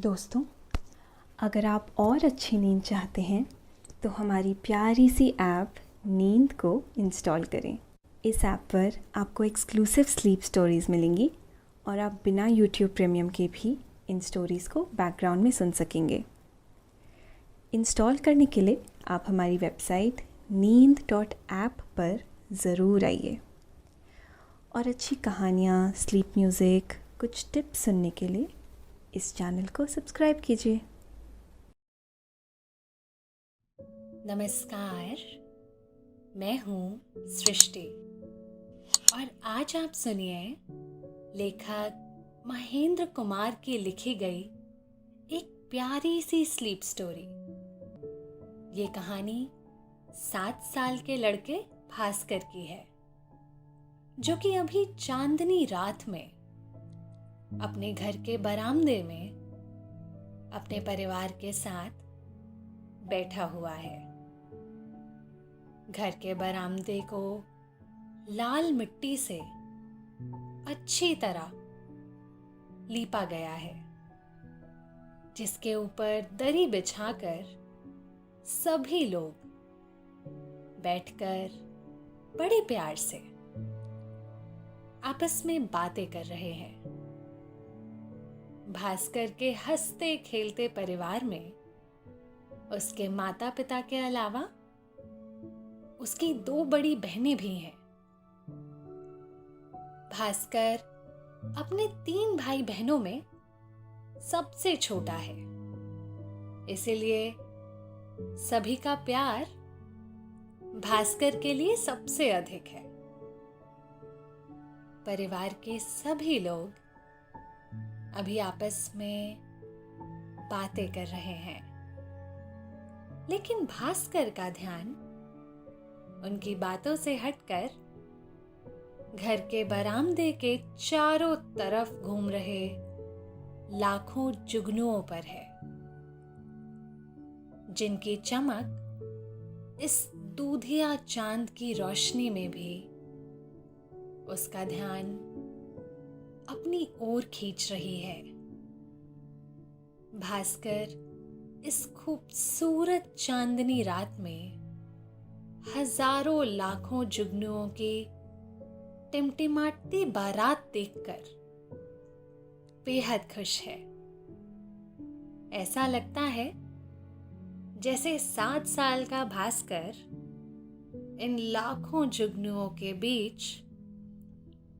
दोस्तों, अगर आप और अच्छी नींद चाहते हैं तो हमारी प्यारी सी ऐप नींद को इंस्टॉल करें। इस ऐप पर आपको एक्सक्लूसिव स्लीप स्टोरीज़ मिलेंगी और आप बिना यूट्यूब प्रीमियम के भी इन स्टोरीज़ को बैकग्राउंड में सुन सकेंगे। इंस्टॉल करने के लिए आप हमारी वेबसाइट नींद.ऐप पर ज़रूर आइए और अच्छी कहानियाँ, स्लीप म्यूज़िक, कुछ टिप्स सुनने के लिए इस चैनल को सब्सक्राइब कीजिए। नमस्कार, मैं हूँ सृष्टि और आज आप सुनिए लेखक महेंद्र कुमार की लिखी गई एक प्यारी सी स्लीप स्टोरी। ये कहानी 7 साल के लड़के भास्कर की है, जो कि अभी चांदनी रात में अपने घर के बरामदे में अपने परिवार के साथ बैठा हुआ है। घर के बरामदे को लाल मिट्टी से अच्छी तरह लीपा गया है, जिसके ऊपर दरी बिछाकर सभी लोग बैठकर बड़े प्यार से आपस में बातें कर रहे हैं। भास्कर के हंसते खेलते परिवार में उसके माता पिता के अलावा उसकी 2 बड़ी बहनें भी हैं। भास्कर अपने 3 भाई बहनों में सबसे छोटा है, इसीलिए सभी का प्यार भास्कर के लिए सबसे अधिक है। परिवार के सभी लोग अभी आपस में बातें कर रहे हैं, लेकिन भास्कर का ध्यान उनकी बातों से हटकर घर के बरामदे के चारों तरफ घूम रहे लाखों जुगनुओं पर है, जिनकी चमक इस दूधिया चांद की रोशनी में भी उसका ध्यान अपनी ओर खींच रही है। भास्कर इस खूबसूरत चांदनी रात में हजारों लाखों जुगनुओं की टिमटिमाती बारात देखकर बेहद खुश है। ऐसा लगता है जैसे 7 साल का भास्कर इन लाखों जुगनुओं के बीच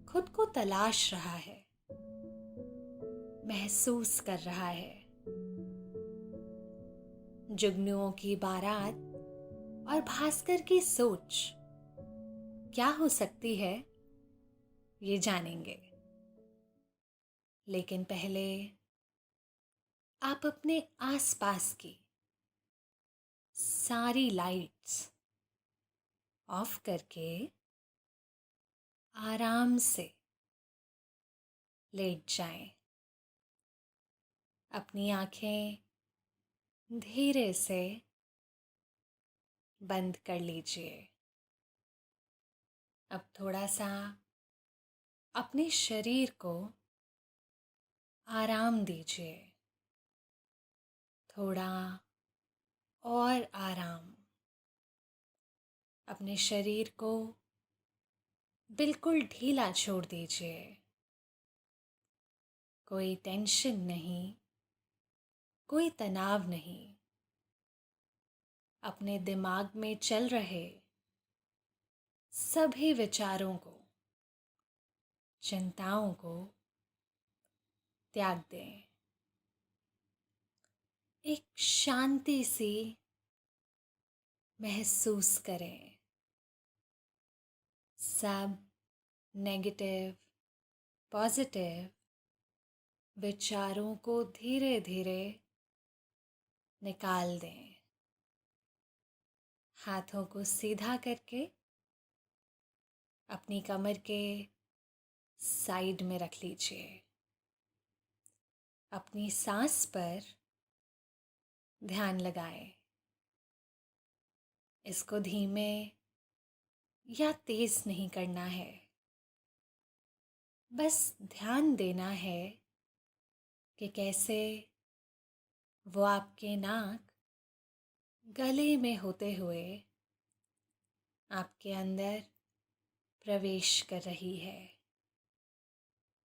खुद को तलाश रहा है, महसूस कर रहा है। जुगनुओं की बारात और भास्कर की सोच क्या हो सकती है, ये जानेंगे। लेकिन पहले आप अपने आसपास की सारी लाइट्स ऑफ करके आराम से लेट जाएं। अपनी आंखें धीरे से बंद कर लीजिए। अब थोड़ा सा अपने शरीर को आराम दीजिए, थोड़ा और आराम। अपने शरीर को बिल्कुल ढीला छोड़ दीजिए। कोई टेंशन नहीं, कोई तनाव नहीं। अपने दिमाग में चल रहे सभी विचारों को, चिंताओं को त्याग दें। एक शांति सी महसूस करें। सब नेगेटिव, पॉजिटिव विचारों को धीरे धीरे निकाल दें। हाथों को सीधा करके अपनी कमर के साइड में रख लीजिए। अपनी सांस पर ध्यान लगाएं। इसको धीमे या तेज नहीं करना है, बस ध्यान देना है कि कैसे वो आपके नाक गले में होते हुए आपके अंदर प्रवेश कर रही है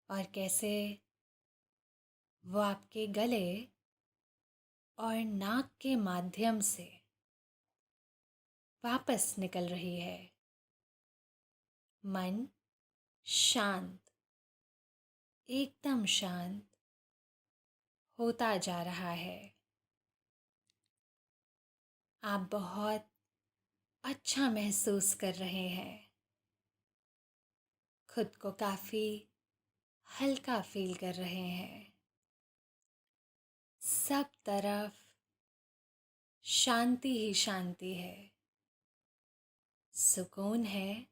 और कैसे वो आपके गले और नाक के माध्यम से वापस निकल रही है। मन शांत, एकदम शांत होता जा रहा है। आप बहुत अच्छा महसूस कर रहे हैं। खुद को काफ़ी हल्का फील कर रहे हैं। सब तरफ शांति ही शांति है, सुकून है,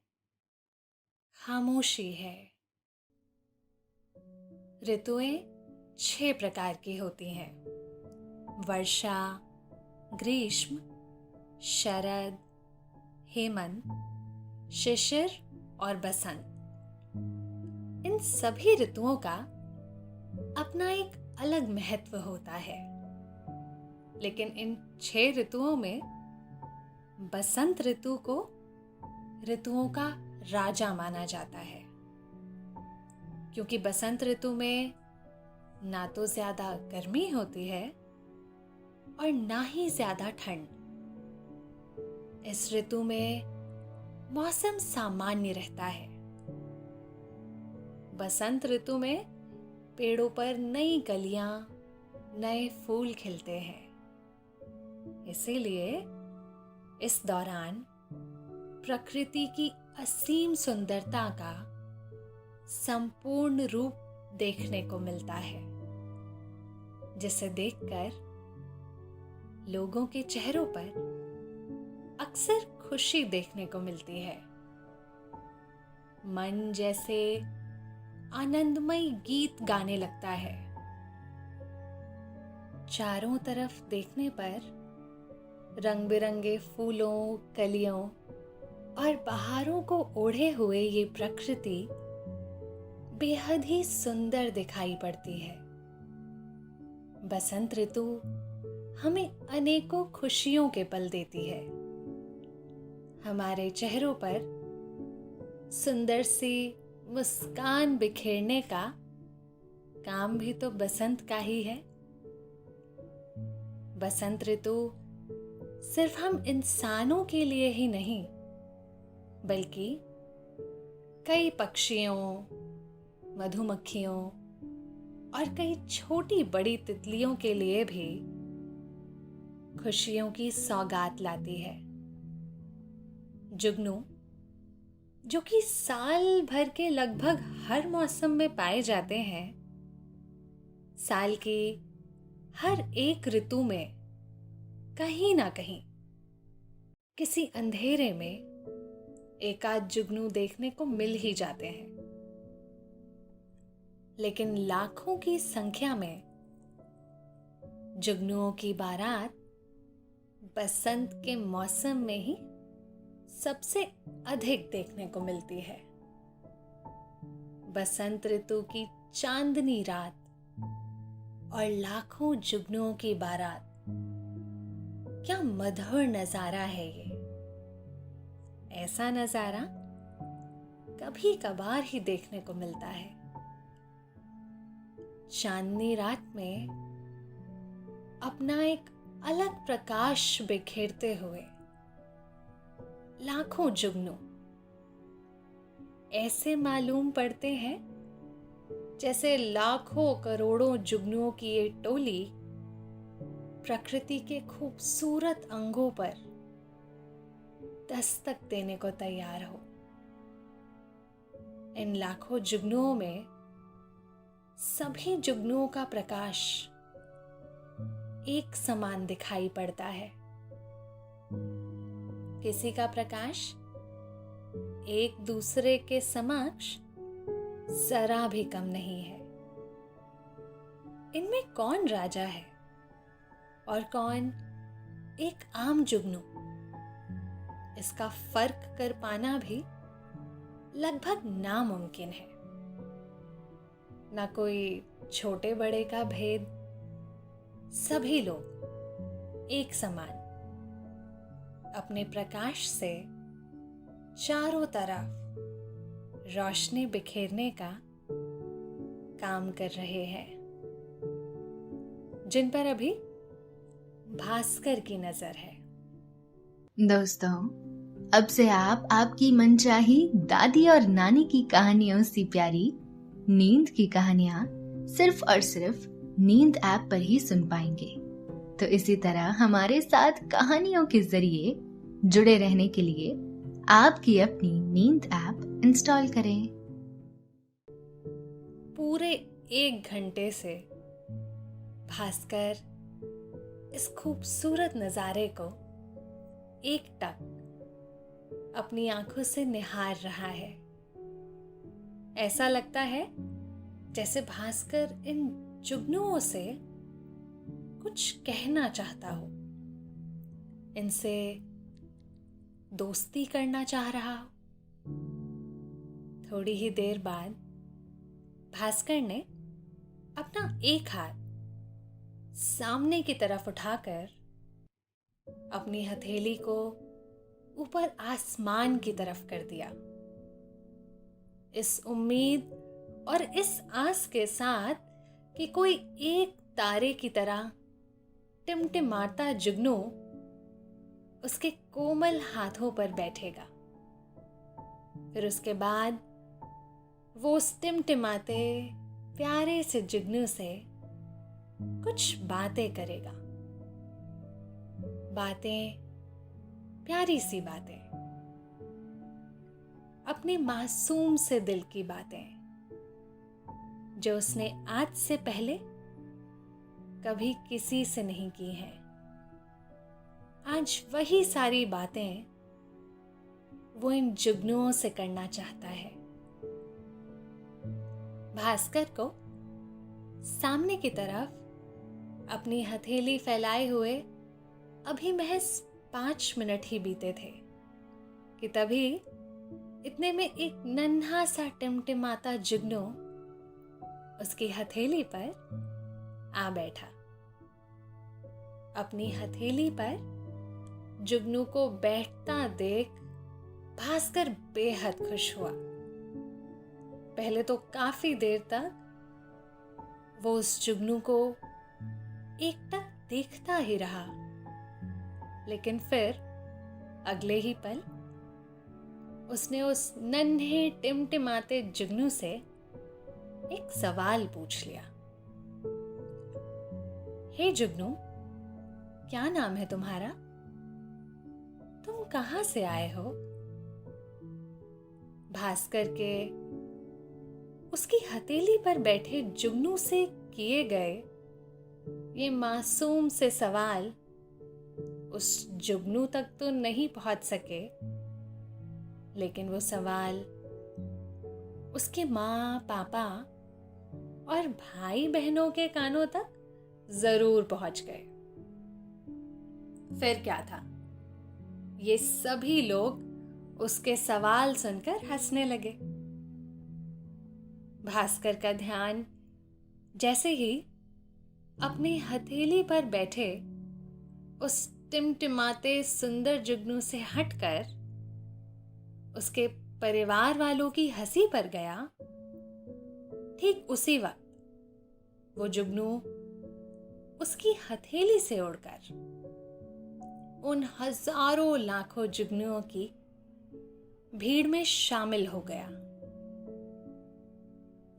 खामोशी है। ऋतुएं 6 प्रकार की होती हैं: वर्षा, ग्रीष्म, शरद, हेमंत, शिशिर और बसंत। इन सभी ऋतुओं का अपना एक अलग महत्व होता है, लेकिन इन 6 ऋतुओं में बसंत ऋतु को ऋतुओं का राजा माना जाता है, क्योंकि बसंत ऋतु में ना तो ज्यादा गर्मी होती है और ना ही ज्यादा ठंड। इस ऋतु में मौसम सामान्य रहता है। बसंत ऋतु में पेड़ों पर नई कलियां, नए फूल खिलते हैं। इसीलिए इस दौरान प्रकृति की असीम सुंदरता का संपूर्ण रूप देखने को मिलता है, जिसे देखकर लोगों के चेहरों पर अक्सर खुशी देखने को मिलती है। मन जैसे आनंदमय गीत गाने लगता है। चारों तरफ देखने पर रंग बिरंगे फूलों, कलियों और बहारों को ओढ़े हुए ये प्रकृति बेहद ही सुंदर दिखाई पड़ती है। बसंत ऋतु हमें अनेकों खुशियों के पल देती है। हमारे चेहरों पर सुंदर सी मुस्कान बिखेरने का काम भी तो बसंत का ही है। बसंत ऋतु सिर्फ हम इंसानों के लिए ही नहीं, बल्कि कई पक्षियों, मधुमक्खियों और कई छोटी बड़ी तितलियों के लिए भी खुशियों की सौगात लाती है। जुगनू, जो कि साल भर के लगभग हर मौसम में पाए जाते हैं, साल की हर एक ऋतु में कहीं ना कहीं किसी अंधेरे में एकाध जुगनू देखने को मिल ही जाते हैं। लेकिन लाखों की संख्या में जुगनुओं की बारात बसंत के मौसम में ही सबसे अधिक देखने को मिलती है। बसंत ऋतु की चांदनी रात और लाखों जुगनुओं की बारात, क्या मधुर नजारा है ये। ऐसा नजारा कभी कभार ही देखने को मिलता है। चांदनी रात में अपना एक अलग प्रकाश बिखेरते हुए लाखों जुगनू ऐसे मालूम पड़ते हैं जैसे लाखों करोड़ों जुगनुओं की ये टोली प्रकृति के खूबसूरत अंगों पर दस्तक देने को तैयार हो। इन लाखों जुगनुओं में सभी जुगनुओं का प्रकाश एक समान दिखाई पड़ता है। किसी का प्रकाश एक दूसरे के समक्ष जरा भी कम नहीं है। इनमें कौन राजा है और कौन एक आम जुगनू, इसका फर्क कर पाना भी लगभग नामुमकिन है। ना कोई छोटे बड़े का भेद, सभी लोग एक समान अपने प्रकाश से चारों तरफ रोशनी बिखेरने का काम कर रहे हैं, जिन पर अभी भास्कर की नजर है। दोस्तों, अब से आप आपकी मनचाही दादी और नानी की कहानियों से प्यारी नींद की कहानियां सिर्फ और सिर्फ नींद ऐप पर ही सुन पाएंगे। तो इसी तरह हमारे साथ कहानियों के जरिए जुड़े रहने के लिए आपकी अपनी नींद ऐप इंस्टॉल करें। पूरे 1 घंटे से भास्कर इस खूबसूरत नजारे को एकटक अपनी आंखों से निहार रहा है। ऐसा लगता है जैसे भास्कर इन जुगनुओं से कुछ कहना चाहता हो, इनसे दोस्ती करना चाह रहा हो। थोड़ी ही देर बाद भास्कर ने अपना एक हाथ सामने की तरफ उठाकर अपनी हथेली को ऊपर आसमान की तरफ कर दिया, इस उम्मीद और इस आस के साथ कि कोई एक तारे की तरह टिमटिमाता जुगनू उसके कोमल हाथों पर बैठेगा। फिर उसके बाद वो उस टिमटिमाते प्यारे से जुगनू से कुछ बातें करेगा। बातें, प्यारी सी बातें, अपने मासूम से दिल की बातें जो उसने आज से पहले कभी किसी से नहीं की हैं। आज वही सारी बातें वो इन जुगनुओं से करना चाहता है। भास्कर को सामने की तरफ अपनी हथेली फैलाए हुए अभी महज 5 मिनट ही बीते थे कि तभी इतने में एक नन्हा सा टिमटिमाता जुगनू उसकी हथेली पर आ बैठा। अपनी हथेली पर जुगनू को बैठता देख भास्कर बेहद खुश हुआ। पहले तो काफी देर तक वो उस जुगनू को एकटक देखता ही रहा, लेकिन फिर अगले ही पल उसने उस नन्हे टिमटिमाते जुगनू से एक सवाल पूछ लिया। हे जुगनू, क्या नाम है तुम्हारा? तुम कहां से आए हो? भास्कर के उसकी हथेली पर बैठे जुगनू से किए गए ये मासूम से सवाल उस जुगनू तक तो नहीं पहुंच सके, लेकिन वो सवाल उसके माँ, पापा और भाई बहनों के कानों तक जरूर पहुंच गए। फिर क्या था, ये सभी लोग उसके सवाल सुनकर हंसने लगे। भास्कर का ध्यान जैसे ही अपनी हथेली पर बैठे उस टिमटिमाते सुंदर जुगनू से हटकर उसके परिवार वालों की हंसी पर गया, ठीक उसी वक्त वो जुगनू उसकी हथेली से उड़कर उन हजारों लाखों जुगनुओं की भीड़ में शामिल हो गया,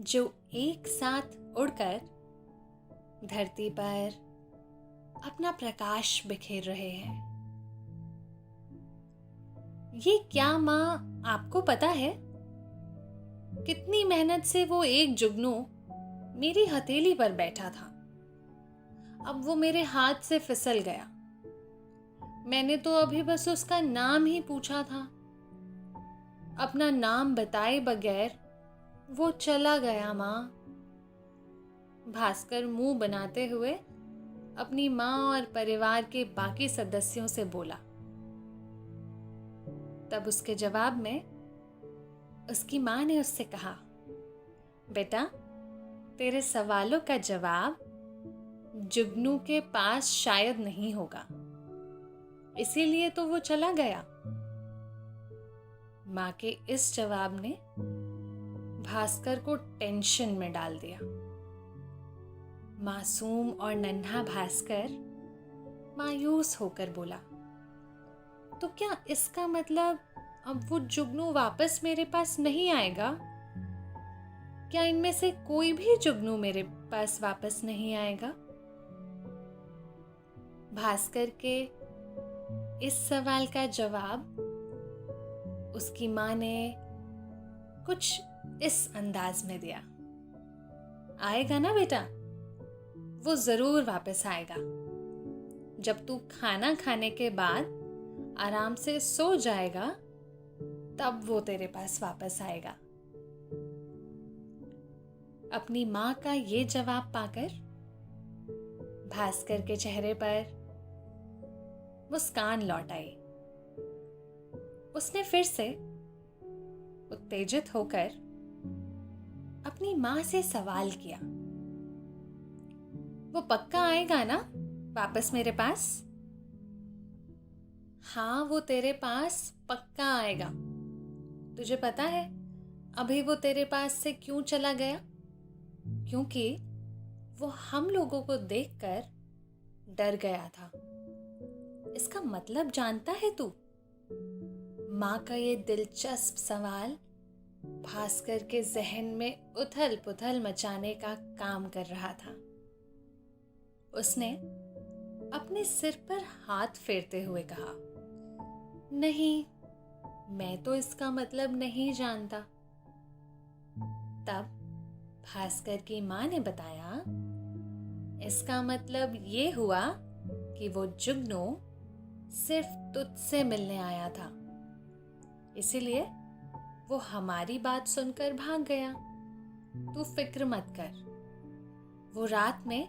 जो एक साथ उड़कर धरती पर अपना प्रकाश बिखेर रहे हैं। ये क्या माँ आपको पता है कितनी मेहनत से वो एक जुगनू मेरी हथेली पर बैठा था? अब वो मेरे हाथ से फिसल गया। मैंने तो अभी बस उसका नाम ही पूछा था। अपना नाम बताए बगैर वो चला गया माँ। भास्कर मुंह बनाते हुए अपनी माँ और परिवार के बाकी सदस्यों से बोला। तब उसके जवाब में उसकी माँ ने उससे कहा, बेटा, तेरे सवालों का जवाब जुगनू के पास शायद नहीं होगा, इसीलिए तो वो चला गया। माँ के इस जवाब ने भास्कर को टेंशन में डाल दिया। मासूम और नन्हा भास्कर मायूस होकर बोला, तो क्या इसका मतलब अब वो जुगनू वापस मेरे पास नहीं आएगा? क्या इनमें से कोई भी जुगनू मेरे पास वापस नहीं आएगा? भास्कर के इस सवाल का जवाब उसकी माँ ने कुछ इस अंदाज में दिया, आएगा ना बेटा, वो जरूर वापस आएगा। जब तू खाना खाने के बाद आराम से सो जाएगा तब वो तेरे पास वापस आएगा। अपनी माँ का ये जवाब पाकर भास्कर के चेहरे पर मुस्कान लौट आई। उसने फिर से उत्तेजित होकर अपनी माँ से सवाल किया, वो पक्का आएगा ना वापस मेरे पास? हाँ, वो तेरे पास पक्का आएगा। तुझे पता है अभी वो तेरे पास से क्यों चला गया? क्योंकि वो हम लोगों को देखकर डर गया था। इसका मतलब जानता है तू? माँ का ये दिलचस्प सवाल भास्कर के जहन में उथल पुथल मचाने का काम कर रहा था। उसने अपने सिर पर हाथ फेरते हुए कहा, नहीं, मैं तो इसका मतलब नहीं जानता। तब भास्कर की माँ ने बताया, इसका मतलब ये हुआ कि वो जुगनू सिर्फ तुझसे मिलने आया था, इसीलिए वो हमारी बात सुनकर भाग गया। तू फिक्र मत कर, वो रात में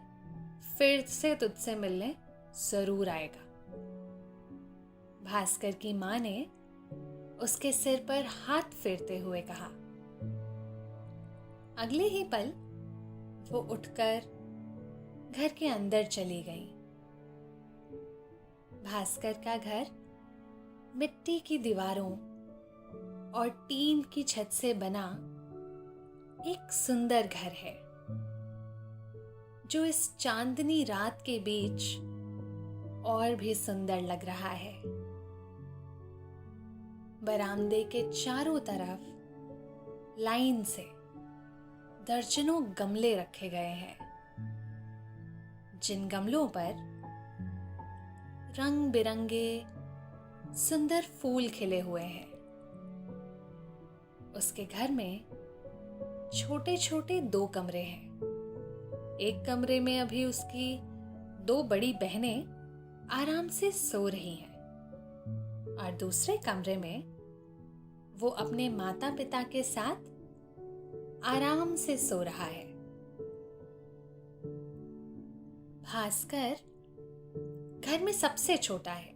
फिर से तुझसे मिलने जरूर आएगा। भास्कर की माँ ने उसके सिर पर हाथ फेरते हुए कहा। अगले ही पल वो उठकर घर के अंदर चली गई। भास्कर का घर मिट्टी की दीवारों और टीन की छत से बना एक सुंदर घर है, जो इस चांदनी रात के बीच और भी सुंदर लग रहा है। बरामदे के चारों तरफ लाइन से दर्जनों गमले रखे गए हैं, जिन गमलों पर रंग बिरंगे सुंदर फूल खिले हुए हैं। उसके घर में छोटे छोटे 2 कमरे हैं। एक कमरे में अभी उसकी 2 बड़ी बहनें आराम से सो रही हैं और दूसरे कमरे में वो अपने माता पिता के साथ आराम से सो रहा है। भास्कर घर में सबसे छोटा है,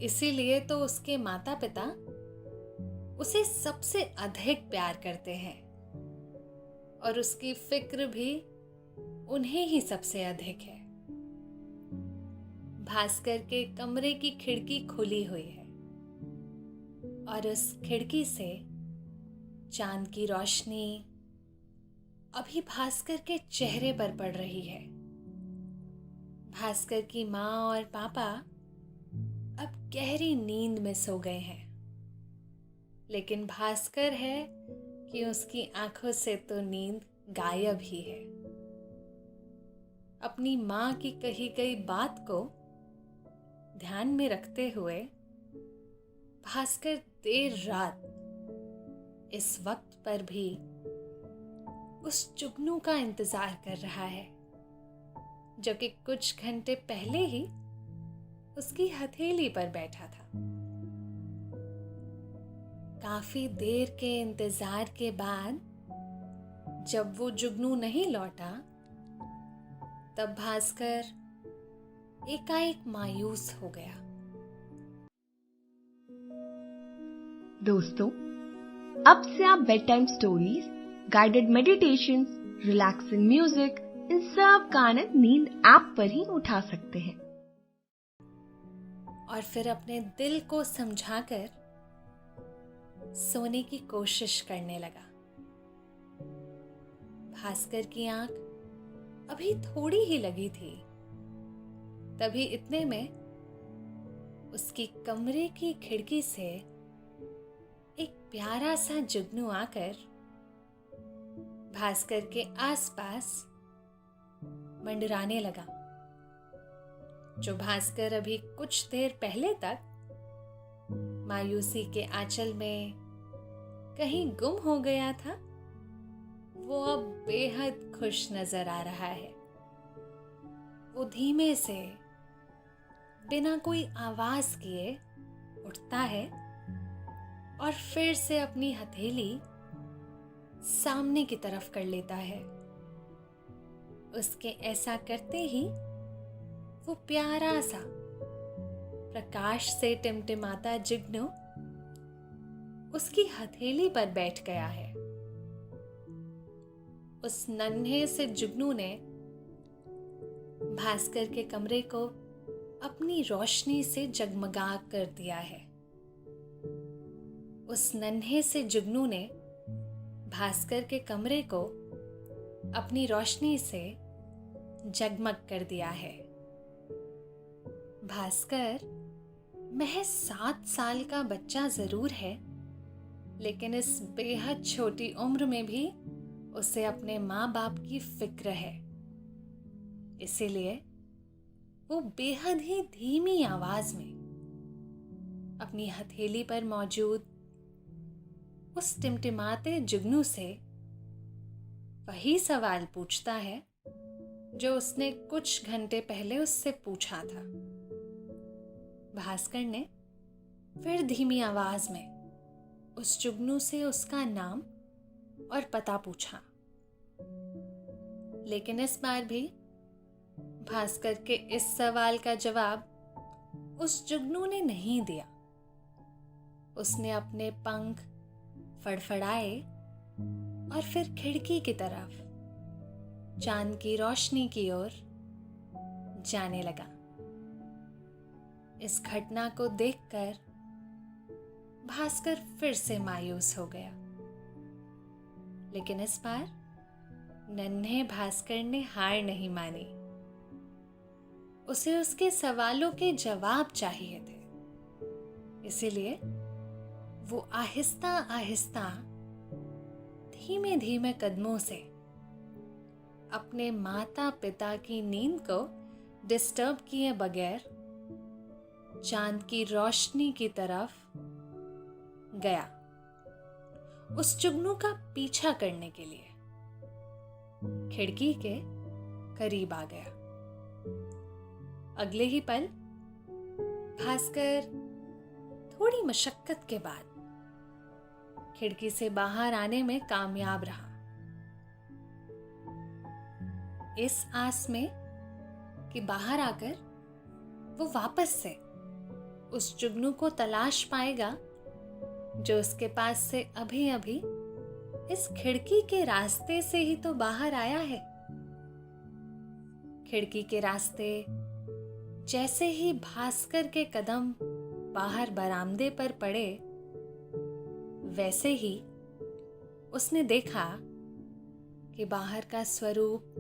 इसीलिए तो उसके माता पिता उसे सबसे अधिक प्यार करते हैं और उसकी फिक्र भी उन्हें ही सबसे अधिक है। भास्कर के कमरे की खिड़की खुली हुई है और उस खिड़की से चांद की रोशनी अभी भास्कर के चेहरे पर पड़ रही है। भास्कर की माँ और पापा अब गहरी नींद में सो गए हैं, लेकिन भास्कर है कि उसकी आंखों से तो नींद गायब ही है। अपनी माँ की कही गई बात को ध्यान में रखते हुए भास्कर देर रात इस वक्त पर भी उस जुगनू का इंतजार कर रहा है, जो कि कुछ घंटे पहले ही उसकी हथेली पर बैठा था। काफी देर के इंतजार के बाद जब वो जुगनू नहीं लौटा, तब भास्कर एकाएक मायूस हो गया। दोस्तों, अब से आप bed time stories, guided meditations, relaxing music, इन सब का आनंद नींद ऐप पर ही उठा सकते हैं। और फिर अपने दिल को समझाकर सोने की कोशिश करने लगा। भास्कर की आंख अभी थोड़ी ही लगी थी, तभी इतने में उसकी कमरे की खिड़की से एक प्यारा सा जुगनू आकर भास्कर के आसपास मंडराने लगा। जो भास्कर अभी कुछ देर पहले तक मायूसी के आंचल में कहीं गुम हो गया था, वो अब बेहद खुश नजर आ रहा है। वो धीमे से बिना कोई आवाज किए उठता है और फिर से अपनी हथेली सामने की तरफ कर लेता है। उसके ऐसा करते ही वो प्यारा सा प्रकाश से टिमटिमाता जुगनू उसकी हथेली पर बैठ गया है। उस नन्हे से जुगनू ने भास्कर के कमरे को अपनी रोशनी से जगमगा कर दिया है। उस नन्हे से जुगनू ने भास्कर के कमरे को अपनी रोशनी से जगमग कर दिया है। भास्कर महज 7 साल का बच्चा जरूर है, लेकिन इस बेहद छोटी उम्र में भी उसे अपने माँ बाप की फिक्र है। इसीलिए वो बेहद ही धीमी आवाज में अपनी हथेली पर मौजूद उस टिमटिमाते जुगनू से वही सवाल पूछता है जो उसने कुछ घंटे पहले उससे पूछा था। भास्कर ने फिर धीमी आवाज में उस जुगनू से उसका नाम और पता पूछा, लेकिन इस बार भी भास्कर के इस सवाल का जवाब उस जुगनू ने नहीं दिया। उसने अपने पंख फड़फड़ाए और फिर खिड़की की तरफ चांद की रोशनी की ओर जाने लगा। इस घटना को देखकर भास्कर फिर से मायूस हो गया, लेकिन इस बार नन्हे भास्कर ने हार नहीं मानी। उसे उसके सवालों के जवाब चाहिए थे, इसीलिए वो आहिस्ता आहिस्ता धीमे धीमे कदमों से अपने माता पिता की नींद को डिस्टर्ब किए बगैर चांद की रोशनी की तरफ गया, उस जुगनू का पीछा करने के लिए खिड़की के करीब आ गया। अगले ही पल भास्कर थोड़ी मशक्कत के बाद खिड़की से बाहर आने में कामयाब रहा। इस आस में कि बाहर आकर वो वापस से उस जुगनू को तलाश पाएगा जो उसके पास से अभी अभी इस खिड़की के रास्ते से ही तो बाहर आया है। खिड़की के रास्ते जैसे ही भास्कर के कदम बाहर बरामदे पर पड़े, वैसे ही उसने देखा कि बाहर का स्वरूप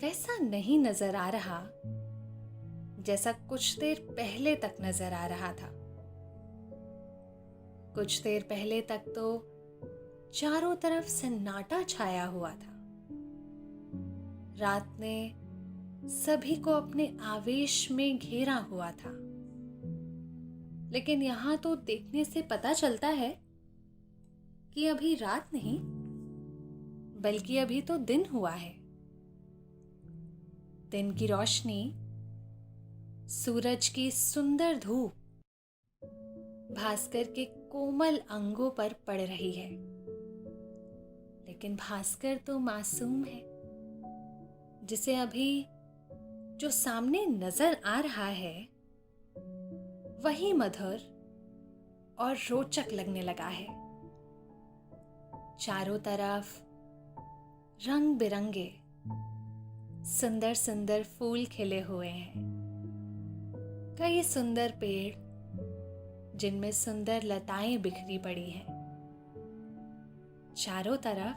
वैसा नहीं नजर आ रहा जैसा कुछ देर पहले तक नजर आ रहा था। कुछ देर पहले तक तो चारों तरफ सन्नाटा छाया हुआ था। रात ने सभी को अपने आवेश में घेरा हुआ था, लेकिन यहां तो देखने से पता चलता है कि अभी रात नहीं बल्कि अभी तो दिन हुआ है। दिन की रोशनी, सूरज की सुंदर धूप भास्कर के कोमल अंगों पर पड़ रही है, लेकिन भास्कर तो मासूम है, जिसे अभी जो सामने नजर आ रहा है वही मधुर और रोचक लगने लगा है। चारों तरफ रंग बिरंगे सुंदर सुंदर फूल खिले हुए हैं। कई सुंदर पेड़ जिनमें सुंदर लताएं बिखरी पड़ी हैं। चारों तरफ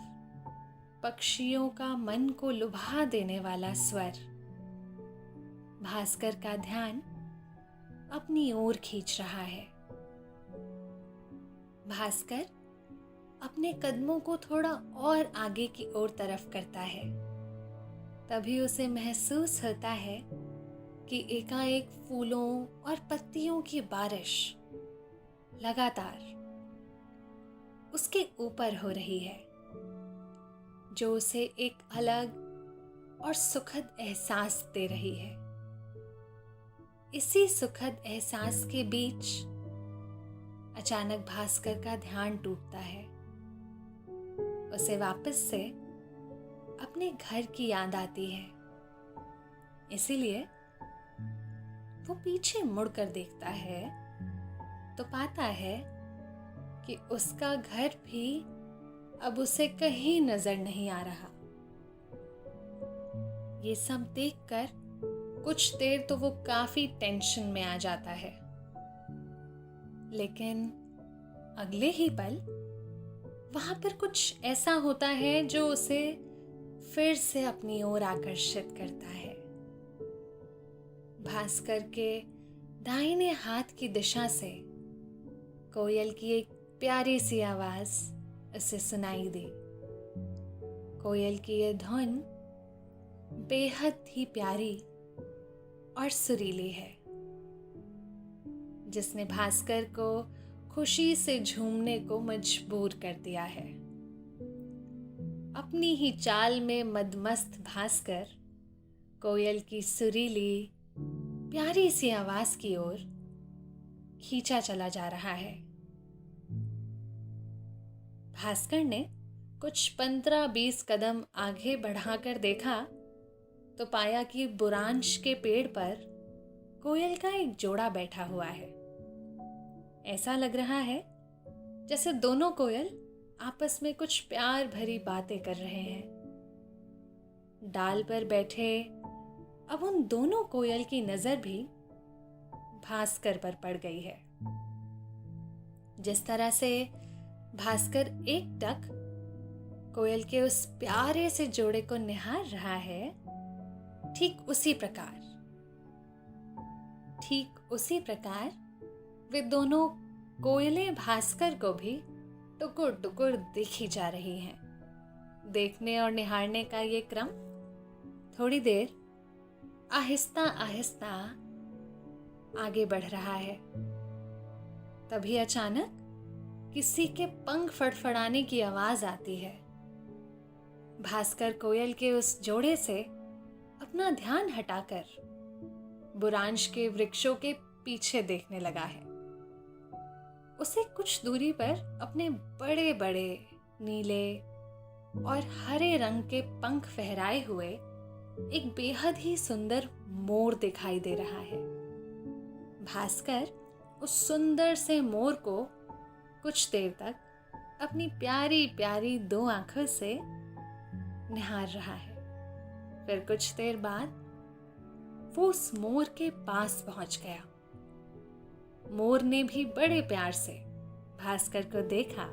पक्षियों का मन को लुभा देने वाला स्वर भास्कर का ध्यान अपनी ओर खींच रहा है। भास्कर अपने कदमों को थोड़ा और आगे की ओर तरफ करता है। तभी उसे महसूस होता है कि एकाएक फूलों और पत्तियों की बारिश लगातार उसके ऊपर हो रही है, जो उसे एक अलग और सुखद एहसास दे रही है। इसी सुखद एहसास के बीच अचानक भास्कर का ध्यान टूटता है। उसे वापस से अपने घर की याद आती है। इसीलिए वो पीछे मुड़कर देखता है तो पाता है कि उसका घर भी अब उसे कहीं नजर नहीं आ रहा। ये सब देखकर कुछ देर तो वो काफी टेंशन में आ जाता है, लेकिन अगले ही पल वहां पर कुछ ऐसा होता है जो उसे फिर से अपनी ओर आकर्षित करता है। भास्कर के दाहिने हाथ की दिशा से कोयल की एक प्यारी सी आवाज उसे सुनाई दी। कोयल की यह धुन बेहद ही प्यारी और सुरीली है, जिसने भास्कर को खुशी से झूमने को मजबूर कर दिया है। अपनी ही चाल में मदमस्त भास्कर कोयल की सुरीली प्यारी सी आवाज की ओर खींचा चला जा रहा है। भास्कर ने कुछ 15-20 कदम आगे बढ़ाकर देखा तो पाया कि बुरांश के पेड़ पर कोयल का एक जोड़ा बैठा हुआ है। ऐसा लग रहा है जैसे दोनों कोयल आपस में कुछ प्यार भरी बातें कर रहे हैं। डाल पर बैठे अब उन दोनों कोयल की नजर भी भास्कर पर पड़ गई है। जिस तरह से भास्कर एकटक कोयल के उस प्यारे से जोड़े को निहार रहा है, ठीक उसी प्रकार वे दोनों कोयलें भास्कर को भी टुकुर टुकुर देखी जा रही हैं। देखने और निहारने का ये क्रम थोड़ी देर आहिस्ता आहिस्ता आगे बढ़ रहा है। तभी अचानक किसी के पंख फड़फड़ाने की आवाज आती है। भास्कर कोयल के उस जोड़े से अपना ध्यान हटाकर बुरांश के वृक्षों के पीछे देखने लगा है। उसे कुछ दूरी पर अपने बड़े बड़े नीले और हरे रंग के पंख फहराए हुए एक बेहद ही सुंदर मोर दिखाई दे रहा है। भास्कर उस सुंदर से मोर को कुछ देर तक अपनी प्यारी प्यारी 2 आंखों से निहार रहा है। फिर कुछ देर बाद वो उस मोर के पास पहुंच गया। मोर ने भी बड़े प्यार से भास्कर को देखा।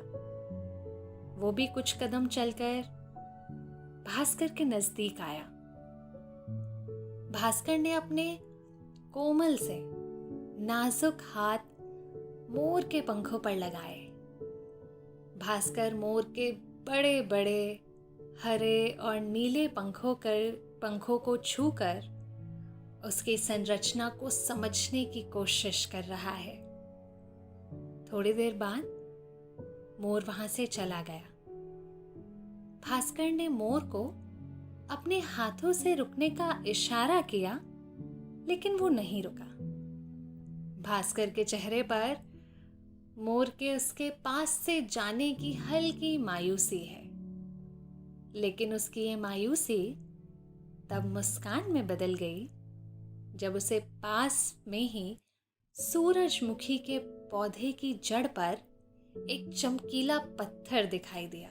वो भी कुछ कदम चलकर भास्कर के नजदीक आया। भास्कर ने अपने कोमल से नाजुक हाथ मोर के पंखों पर लगाए। भास्कर मोर के बड़े बड़े हरे और नीले पंखों को छूकर उसकी संरचना को समझने की कोशिश कर रहा है। थोड़ी देर बाद मोर वहां से चला गया। भास्कर ने मोर को अपने हाथों से रुकने का इशारा किया, लेकिन वो नहीं रुका। भास्कर के चेहरे पर मोर के उसके पास से जाने की हल्की मायूसी है, लेकिन उसकी ये मायूसी तब मुस्कान में बदल गई जब उसे पास में ही सूरजमुखी के पौधे की जड़ पर एक चमकीला पत्थर दिखाई दिया।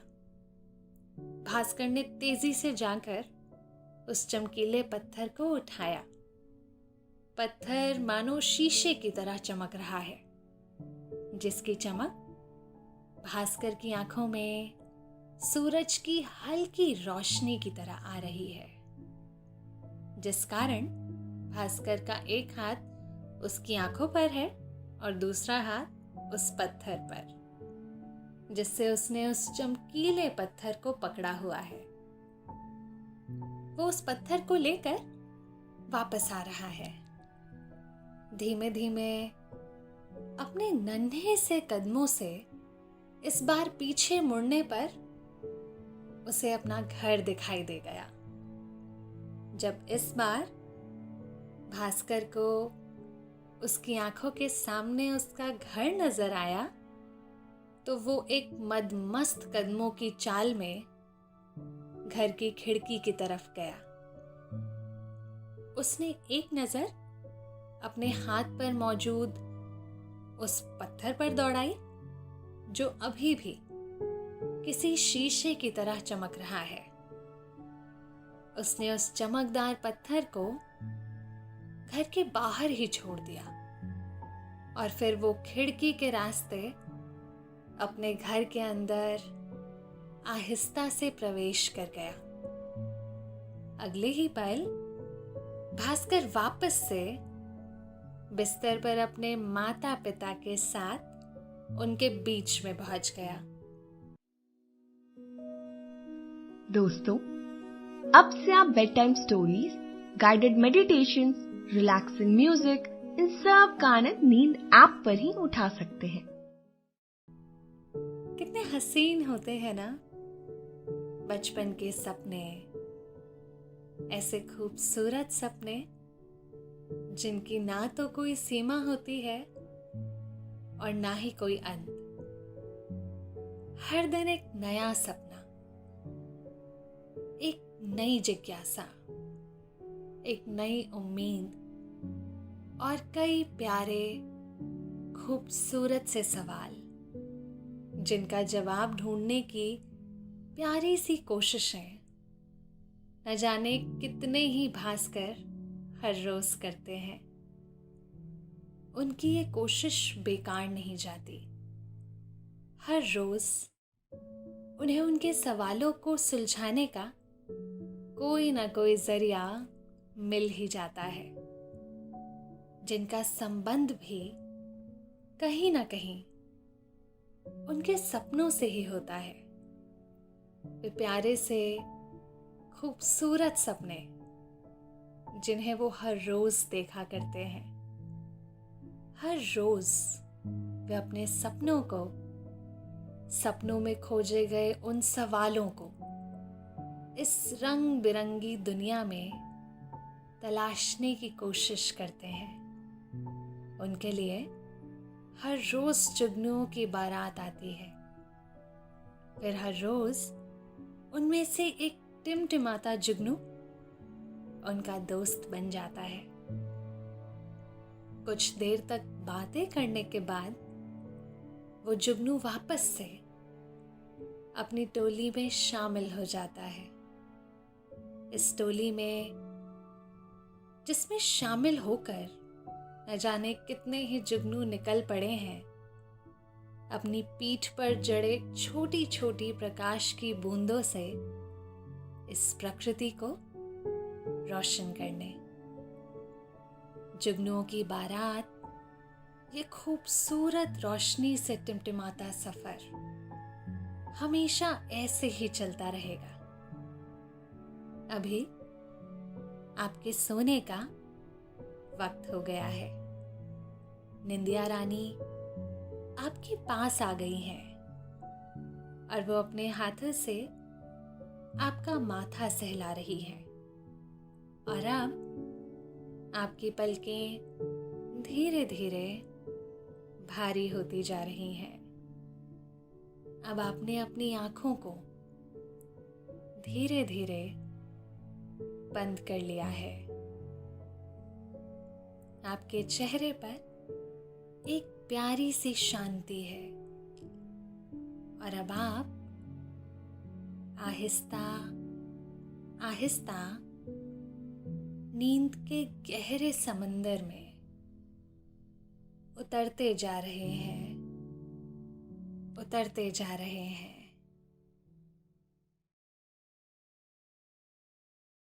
भास्कर ने तेजी से जाकर उस चमकीले पत्थर को उठाया। पत्थर मानो शीशे की तरह चमक रहा है, जिसकी चमक भास्कर की आंखों में सूरज की हल्की रोशनी की तरह आ रही है, जिस कारण भास्कर का एक हाथ उसकी आंखों पर है और दूसरा हाथ उस पत्थर पर, जिससे उसने उस चमकीले पत्थर को पकड़ा हुआ है। वो उस पत्थर को लेकर वापस आ रहा है। धीमे धीमे अपने नन्हे से कदमों से इस बार पीछे मुड़ने पर उसे अपना घर दिखाई दे गया। जब इस बार भास्कर को उसकी आंखों के सामने उसका घर नजर आया, तो वो एक मदमस्त कदमों की चाल में घर की खिड़की की तरफ गया। उसने एक नजर अपने हाथ पर मौजूद उस पत्थर पर दौड़ाई, जो अभी भी किसी शीशे की तरह चमक रहा है। उसने उस चमकदार पत्थर को घर के बाहर ही छोड़ दिया और फिर वो खिड़की के रास्ते अपने घर के अंदर आहिस्ता से प्रवेश कर गया। अगले ही पल भास्कर वापस से बिस्तर पर अपने माता पिता के साथ उनके बीच में पहुंच गया। दोस्तों, अब से आप bed time stories, guided meditations, relaxing music, इन सब का आनंद नींद ऐप पर ही उठा सकते हैं। कितने हसीन होते हैं ना बचपन के सपने, ऐसे खूबसूरत सपने जिनकी ना तो कोई सीमा होती है और ना ही कोई अंत। हर दिन एक नया सपना, एक नई जिज्ञासा, एक नई उम्मीद और कई प्यारे खूबसूरत से सवाल, जिनका जवाब ढूंढने की प्यारी सी कोशिशें न जाने कितने ही भास्कर हर रोज करते हैं। उनकी ये कोशिश बेकार नहीं जाती। हर रोज उन्हें उनके सवालों को सुलझाने का कोई ना कोई जरिया मिल ही जाता है, जिनका संबंध भी कहीं ना कहीं उनके सपनों से ही होता है। वे प्यारे से खूबसूरत सपने जिन्हें वो हर रोज देखा करते हैं। हर रोज वे अपने सपनों को, सपनों में खोजे गए उन सवालों को इस रंग बिरंगी दुनिया में तलाशने की कोशिश करते हैं। उनके लिए हर रोज जुगनुओं की बारात आती है। फिर हर रोज उनमें से एक टिमटिमाता जुगनू उनका दोस्त बन जाता है। कुछ देर तक बातें करने के बाद वो जुगनू वापस से अपनी टोली में शामिल हो जाता है। इस टोली में जिसमें शामिल होकर न जाने कितने ही जुगनू निकल पड़े हैं अपनी पीठ पर जड़े छोटी छोटी प्रकाश की बूंदों से इस प्रकृति को रोशन करने। जुगनुओं की बारात, ये खूबसूरत रोशनी से टिमटिमाता सफर हमेशा ऐसे ही चलता रहेगा। अभी आपके सोने का वक्त हो गया है। निंदिया रानी आपके पास आ गई हैं और वो अपने हाथों से आपका माथा सहला रही है और अब आपकी पलकें धीरे धीरे भारी होती जा रही हैं। अब आपने अपनी आंखों को धीरे धीरे बंद कर लिया है। आपके चेहरे पर एक प्यारी सी शांति है और अब आप आहिस्ता आहिस्ता नींद के गहरे समंदर में उतरते जा रहे हैं, उतरते जा रहे हैं।